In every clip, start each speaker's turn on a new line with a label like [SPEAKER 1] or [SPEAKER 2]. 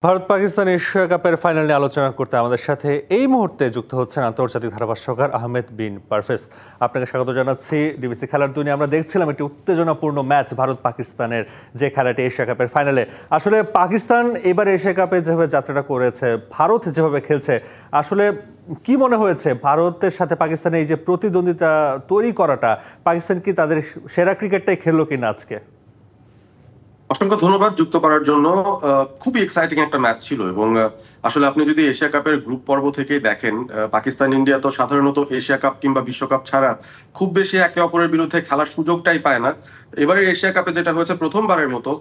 [SPEAKER 1] Bharat Pakistan Asia কাপের final নিয়ে আলোচনা করতে আমাদের সাথে এই মুহূর্তে যুক্ত হচ্ছেন আন্তর্জাতিক ধারাভাষ্যকার আহমেদ বিন পারভেজ। আপনাকে স্বাগত জানাচ্ছি ডিবিসি খেলার দুনিয়া। আমরা দেখছিলাম একটি উত্তেজনাপূর্ণ ম্যাচ ভারত পাকিস্তানের, যে খেলাটি এশিয়া কাপের ফাইনালে। আসলে পাকিস্তান এবার এশিয়া কাপে যেভাবে যাত্রাটা করেছে, ভারত যেভাবে খেলছে, আসলে কি মনে হয়েছে ভারতের সাথে পাকিস্তানের এই যে প্রতিদ্বন্দ্বিতা তৈরি করাটা, পাকিস্তান কি তাদের সেরা ক্রিকেটটাই খেললো কিনা আজকে?
[SPEAKER 2] অসংখ্য ধন্যবাদ যুক্ত করার জন্য। খুবই এক্সাইটিং একটা ম্যাচ ছিল এবং আসলে আপনি যদি এশিয়া কাপের গ্রুপ পর্ব থেকেই দেখেন, পাকিস্তান ইন্ডিয়া তো সাধারণত এশিয়া কাপ কিংবা বিশ্বকাপ ছাড়া খুব বেশি একে অপরের বিরুদ্ধে খেলার সুযোগটাই পায় না। এবারে এশিয়া কাপে যেটা হয়েছে, প্রথমবারের মতো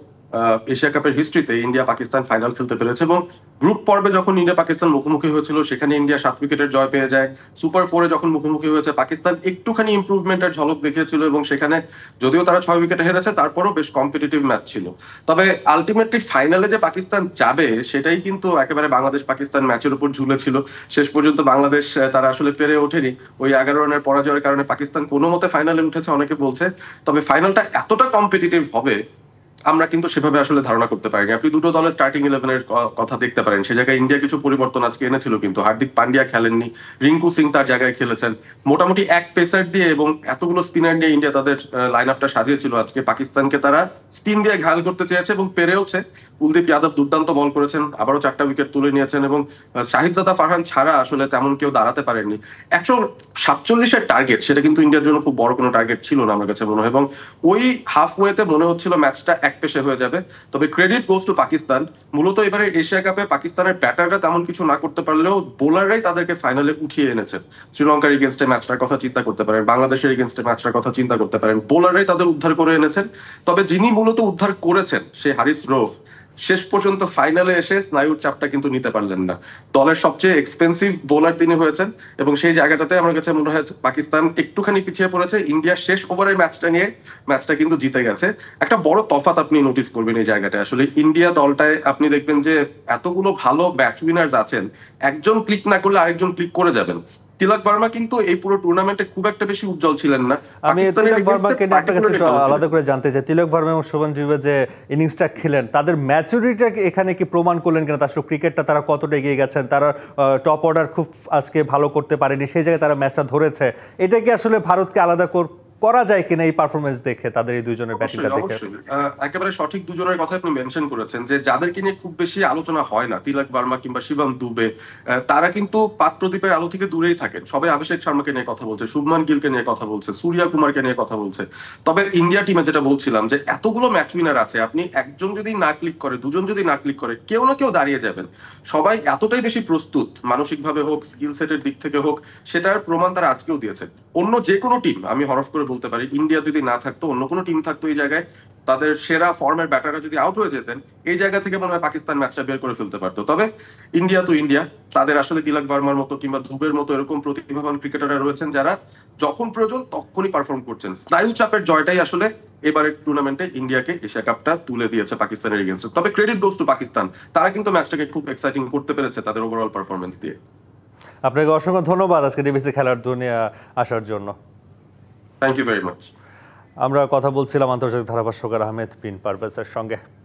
[SPEAKER 2] এশিয়া কাপের হিস্ট্রিতে ইন্ডিয়া পাকিস্তান ফাইনাল খেলতে পেরেছে এবং গ্রুপ পর্বে যখন ইন্ডিয়া পাকিস্তান মুখোমুখি হয়েছিল সেখানে ইন্ডিয়া 7 উইকেটের জয় পেয়ে যায়। সুপার 4-এ যখন মুখোমুখি হয়েছে, পাকিস্তান একটুখানি ইমপ্রুভমেন্টের ঝলক দেখিয়েছিল এবং সেখানে যদিও তারা 6 উইকেটে হেরেছে, তারপরও বেশ কম্পিটিটিভ ম্যাচ ছিল। তবে আলটিমেটলি ফাইনালে যে পাকিস্তান যাবে সেটাই কিন্তু একেবারে বাংলাদেশ পাকিস্তান ম্যাচের উপর ঝুলেছিল। শেষ পর্যন্ত বাংলাদেশ তারা আসলে পেরে ওঠেনি। ওই 11 রানের পরাজয়ের কারণে পাকিস্তান কোনো মতে ফাইনালে উঠেছে অনেকে বলছে। তবে ফাইনালটা এতটা কম্পিটিটিভ হবে আমরা কিন্তু সেভাবে আসলে ধারণা করতে পারিনি। আপনি দুটো দলের স্টার্টিং 11-এর কথা দেখতে পারেন। সে জায়গায় ইন্ডিয়া কিছু পরিবর্তন আজকে এনেছিল, কিন্তু হার্দিক পান্ডিয়া খেলেননি, রিঙ্কু সিং তার জায়গায় খেলেছেন। মোটামুটি এক পেসার দিয়ে এবং এতগুলো স্পিনার নিয়ে ইন্ডিয়া তাদের লাইন আপটা সাজিয়েছিল। আজকে পাকিস্তানকে তারা স্পিন দিয়ে ঘায়াল করতে চেয়েছে এবং পেরেওছে। কুলদীপ যাদব দুর্দান্ত বল করেছেন, আবারও 4টা উইকেট তুলে নিয়েছেন এবং শাহিদজাদা ফারহান ছাড়া আসলে তেমন কেউ দাঁড়াতে পারেননি। 147-এর টার্গেট, সেটা কিন্তু ইন্ডিয়ার জন্য খুব বড় কোনো টার্গেট ছিল না আমার কাছে মনে হয়, এবং ওই হাফ ওয়েতে মনে হচ্ছিল ম্যাচটা এক পেশে হয়ে যাবে। তবে ক্রেডিট গোজ টু পাকিস্তান। মূলত এবারে এশিয়া কাপে পাকিস্তানের ব্যাটাররা তেমন কিছু না করতে পারলেও বোলাররাই তাদেরকে ফাইনালে উঠিয়ে এনেছেন। শ্রীলঙ্কার এগেনস্টে ম্যাচটার কথা চিন্তা করতে পারেন, বাংলাদেশের এগেনস্টে ম্যাচটার কথা চিন্তা করতে পারেন, বোলাররাই তাদের উদ্ধার করে এনেছেন। তবে যিনি মূলত উদ্ধার করেছেন সে হারিস রৌফ, শেষ পর্যন্ত ফাইনালে এসে স্নায়ুর চাপটা কিন্তু নিতে পারলেন না। দলের সবচেয়ে এক্সপেন্সিভ বোলার তিনি হয়েছেন এবং সেই জায়গাটাতে আমার কাছে মনে হয় পাকিস্তান একটুখানি পিছিয়ে পড়েছে। ইন্ডিয়া শেষ ওভারের ম্যাচটা নিয়ে ম্যাচটা কিন্তু জিতে গেছে। একটা বড় তফাৎ আপনি নোটিস করবেন এই জায়গাটায়। আসলে ইন্ডিয়া দলটায় আপনি দেখবেন যে এতগুলো ভালো ব্যাচ উইনার্স আছেন, একজন ক্লিক না করলে আরেকজন ক্লিক করে যাবেন। তিলক ভার্মা কিন্তু এই পুরো টুর্নামেন্টে খুব একটা বেশি উজ্জ্বল ছিলেন না।
[SPEAKER 1] আমি তিলক ভার্মাকে আপনার কাছে একটু আলাদা করে জানতে চাই, তিলক ভার্মা এবং শুভমান জিবে যে ইনিংসটা খেলেন, তাদের ম্যাচুরিটিটা এখানে কি প্রমাণ করলেন কিনা? আসলে ক্রিকেটটা তারা কতটা এগিয়ে গেছেন, তারা টপ অর্ডার খুব আজকে ভালো করতে পারেনি, সেই জায়গায় তারা ম্যাচটা ধরেছে। এটা কি আসলে ভারতকে আলাদা করা যায় কিনা এই পারফরমেন্স দেখে, তাদের এই দুইজনের ব্যাটিংটা দেখে?
[SPEAKER 2] একেবারে সঠিক দুজনের কথা আপনি মেনশন করেছেন, যে যাদেরকে নিয়ে খুব বেশি আলোচনা হয় না, তিলক ভার্মা কিংবা শিবম দুবে, তারা কিন্তু পাত্রদ্বীপের আলো থেকে দূরেই থাকেন। সবাই অভিষেক শর্মাকে নিয়ে কথা বলছে, শুভমান গিলকে নিয়ে কথা বলছে, সূর্য কুমারকে নিয়ে কথা বলছে। তবে ইন্ডিয়া টিমে যেটা বলছিলাম, যে এতগুলো ম্যাচ উইনার আছে, আপনি একজন যদি না ক্লিক করে, দুজন যদি না ক্লিক করে, কেউ না কেউ দাঁড়িয়ে যাবেন। সবাই এতটাই বেশি প্রস্তুত, মানসিকভাবে হোক, স্কিল সেটের দিক থেকে হোক, সেটার প্রমাণ তারা আজকেও দিয়েছে। অন্য যে কোনো টিম, আমি হরফ করে বলতে পারি, ইন্ডিয়া যদি না থাকতো, অন্য কোনো টিম থাকতো এই জায়গায়, তাদের সেরা ফর্মের ব্যাটাররা যদি আউট হয়ে যেতেন, এই জায়গা থেকে মনে হয় পাকিস্তান ম্যাচটা বের করে ফেলতে পারতো। তবে ইন্ডিয়া তো ইন্ডিয়া, তাদের আসলে তিলক ভার্মার মতো কিংবা ধুবের মতো এরকম প্রতিভাবান ক্রিকেটাররা রয়েছেন যারা যখন প্রয়োজন তখনই পারফর্ম করছেন। স্নায়ু চাপের জয়টাই আসলে এবারের টুর্নামেন্টে ইন্ডিয়াকে এশিয়া কাপটা তুলে দিয়েছে পাকিস্তানের এগেইনস্টে। তবে ক্রেডিট গোজ টু পাকিস্তান, তারা কিন্তু ম্যাচটাকে খুব এক্সাইটিং করতে পেরেছে তাদের ওভারঅল পারফরমেন্স দিয়ে।
[SPEAKER 1] আপনাকে অসংখ্য ধন্যবাদ আজকে ডিবিসি খেলার দুনিয়া আসার জন্য।
[SPEAKER 2] Thank you very much.
[SPEAKER 1] আমরা কথা বলছিলাম আন্তর্জাতিক ধারাভাষ্যকার আহমেদ বিন পারভেজের সঙ্গে।